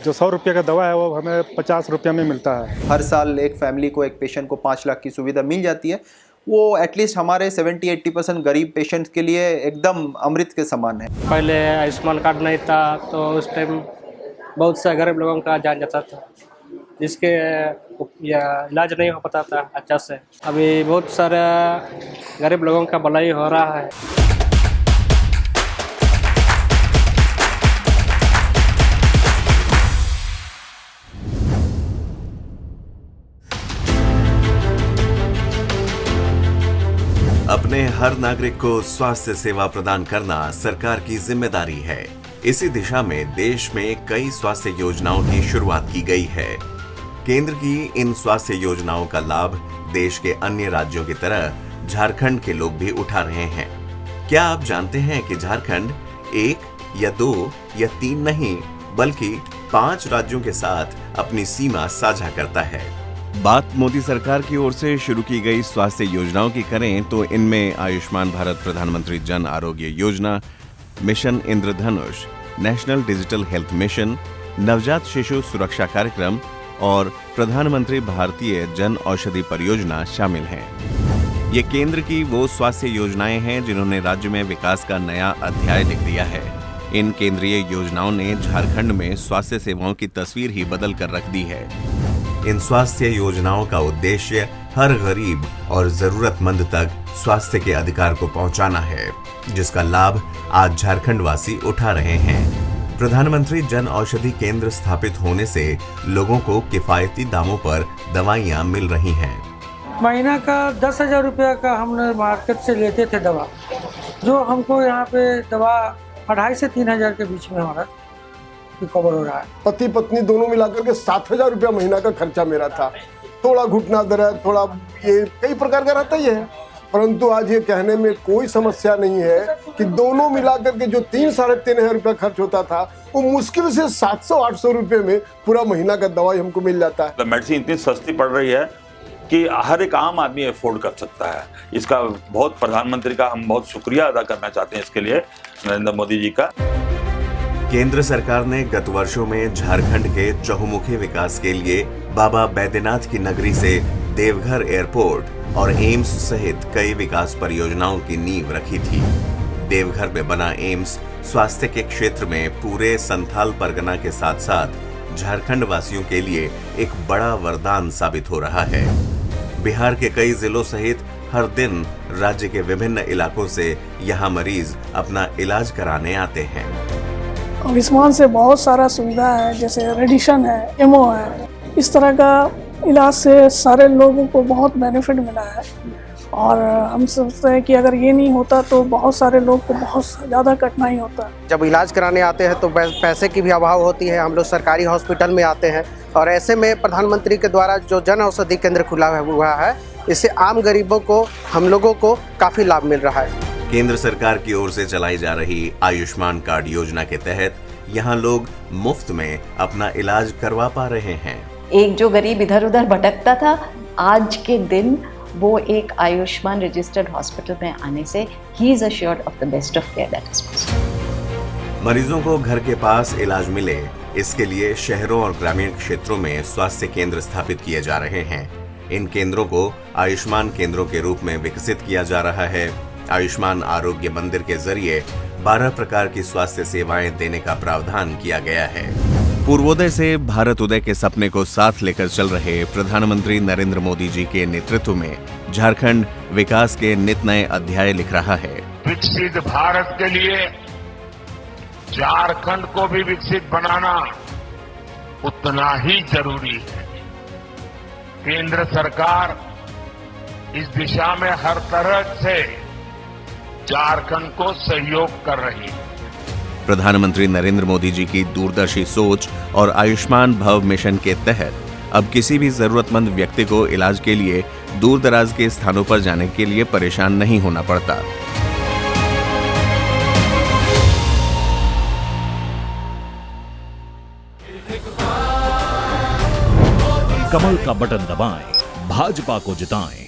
जो 100 रुपये का दवा है वो हमें 50 रुपये में मिलता है। हर साल एक फैमिली को, एक पेशेंट को 5 लाख की सुविधा मिल जाती है। वो एटलीस्ट हमारे 70-80% गरीब पेशेंट्स के लिए एकदम अमृत के समान है। पहले आयुष्मान कार्ड नहीं था तो उस टाइम बहुत से गरीब लोगों का जान जाता था, जिसके इलाज नहीं हो पाता था अच्छा से। अभी बहुत सारे गरीब लोगों का भलाई हो रहा है। अपने हर नागरिक को स्वास्थ्य सेवा प्रदान करना सरकार की जिम्मेदारी है। इसी दिशा में देश में कई स्वास्थ्य योजनाओं की शुरुआत की गई है। केंद्र की इन स्वास्थ्य योजनाओं का लाभ देश के अन्य राज्यों की तरह झारखंड के लोग भी उठा रहे हैं। क्या आप जानते हैं कि झारखंड 1 या 2 या 3 नहीं बल्कि 5 राज्यों के साथ अपनी सीमा साझा करता है। बात मोदी सरकार की ओर से शुरू की गई स्वास्थ्य योजनाओं की करें तो इनमें आयुष्मान भारत प्रधानमंत्री जन आरोग्य योजना, मिशन इंद्रधनुष, नेशनल डिजिटल हेल्थ मिशन, नवजात शिशु सुरक्षा कार्यक्रम और प्रधानमंत्री भारतीय जन औषधि परियोजना शामिल हैं। ये केंद्र की वो स्वास्थ्य योजनाएं हैं जिन्होंने राज्य में विकास का नया अध्याय लिख दिया है। इन केंद्रीय योजनाओं ने झारखंड में स्वास्थ्य सेवाओं की तस्वीर ही बदल कर रख दी है। इन स्वास्थ्य योजनाओं का उद्देश्य हर गरीब और जरूरतमंद तक स्वास्थ्य के अधिकार को पहुंचाना है, जिसका लाभ आज झारखंड वासी उठा रहे हैं। प्रधानमंत्री जन औषधि केंद्र स्थापित होने से लोगों को किफायती दामों पर दवाइयां मिल रही हैं। महीना का 10,000 रुपया का हमने मार्केट से लेते थे दवा, जो हमको यहाँ पे दवा 2,500 से 3,000 के बीच में हमारा कवर हो रहा है। पति पत्नी दोनों मिलाकर के 7,000 रुपया महीना का खर्चा मेरा था। थोड़ा घुटना दर्द, थोड़ा ये कई प्रकार का रहता ही है, परंतु आज ये कहने में कोई समस्या नहीं है कि दोनों मिलाकर के जो 3-3,500 रुपया खर्च होता था वो मुश्किल से 700-800 रुपये में पूरा महीना का दवाई हमको मिल जाता है। मेडिसिन इतनी सस्ती पड़ रही है कि हर एक आम आदमी अफोर्ड कर सकता है। इसका बहुत प्रधानमंत्री का हम बहुत शुक्रिया अदा करना चाहते हैं इसके लिए, नरेंद्र मोदी जी का। केंद्र सरकार ने गत वर्षों में झारखंड के चहुमुखी विकास के लिए बाबा बैद्यनाथ की नगरी से देवघर एयरपोर्ट और एम्स सहित कई विकास परियोजनाओं की नींव रखी थी। देवघर में बना एम्स स्वास्थ्य के क्षेत्र में पूरे संथाल परगना के साथ साथ झारखंड वासियों के लिए एक बड़ा वरदान साबित हो रहा है। बिहार के कई जिलों सहित हर दिन राज्य के विभिन्न इलाकों से यहाँ मरीज अपना इलाज कराने आते हैं। आयुष्मान से बहुत सारा सुविधा है, जैसे रेडिएशन है, एमओ है। इस तरह का इलाज से सारे लोगों को बहुत बेनिफिट मिला है और हम सोचते हैं कि अगर ये नहीं होता तो बहुत सारे लोग को बहुत ज़्यादा कठिनाई होता है। जब इलाज कराने आते हैं तो पैसे की भी अभाव होती है। हम लोग सरकारी हॉस्पिटल में आते हैं और ऐसे में प्रधानमंत्री के द्वारा जो जन औषधि केंद्र खुला हुआ है, इससे आम गरीबों को, हम लोगों को काफ़ी लाभ मिल रहा है। केंद्र सरकार की ओर से चलाई जा रही आयुष्मान कार्ड योजना के तहत यहाँ लोग मुफ्त में अपना इलाज करवा पा रहे हैं। एक जो गरीब इधर उधर भटकता था, आज के दिन वो एक आयुष्मान रजिस्टर्ड हॉस्पिटल में आने से he is assured of the best of care that is possible. मरीजों को घर के पास इलाज मिले, इसके लिए शहरों और ग्रामीण क्षेत्रों में स्वास्थ्य केंद्र स्थापित किए जा रहे हैं। इन केंद्रों को आयुष्मान केंद्रों के रूप में विकसित किया जा रहा है। आयुष्मान आरोग्य मंदिर के जरिए 12 प्रकार की स्वास्थ्य सेवाएं देने का प्रावधान किया गया है। पूर्वोदय से भारत उदय के सपने को साथ लेकर चल रहे प्रधानमंत्री नरेंद्र मोदी जी के नेतृत्व में झारखंड विकास के नित नए अध्याय लिख रहा है। विकसित भारत के लिए झारखंड को भी विकसित बनाना उतना ही जरूरी है। केंद्र सरकार इस दिशा में हर तरह से झारखंड को सहयोग कर रही है। प्रधानमंत्री नरेंद्र मोदी जी की दूरदर्शी सोच और आयुष्मान भव मिशन के तहत अब किसी भी जरूरतमंद व्यक्ति को इलाज के लिए दूर दराज के स्थानों पर जाने के लिए परेशान नहीं होना पड़ता। कमल का बटन दबाएं, भाजपा को जिताएं।